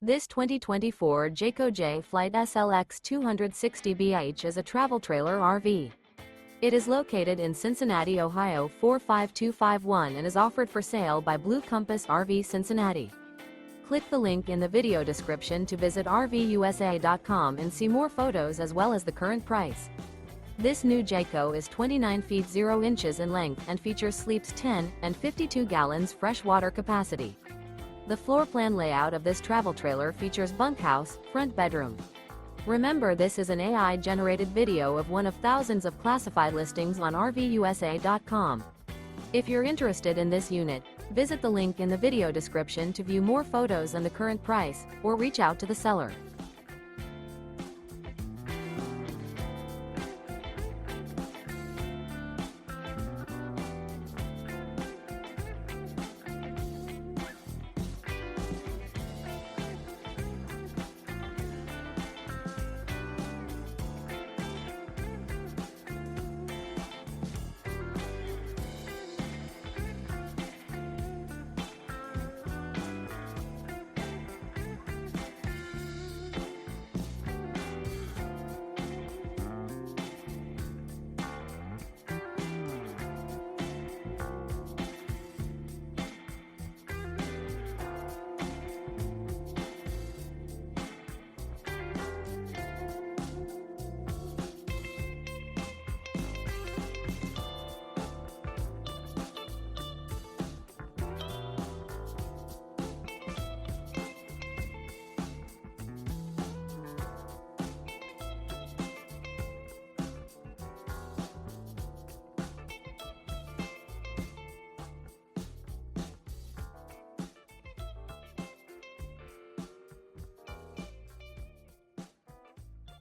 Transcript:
This 2024 Jayco Jay Flight SLX 260BH is a travel trailer RV. It is located in Cincinnati, Ohio 45251 and is offered for sale by Blue Compass RV Cincinnati. Click the link in the video description to visit RVUSA.com and see more photos as well as the current price. This new Jayco is 29 feet 0 inches in length and features sleeps 10 and 52 gallons fresh water capacity. The floor plan layout of this travel trailer features bunkhouse, front bedroom. Remember, this is an AI-generated video of one of thousands of classified listings on RVUSA.com. If you're interested in this unit, visit the link in the video description to view more photos and the current price, or reach out to the seller.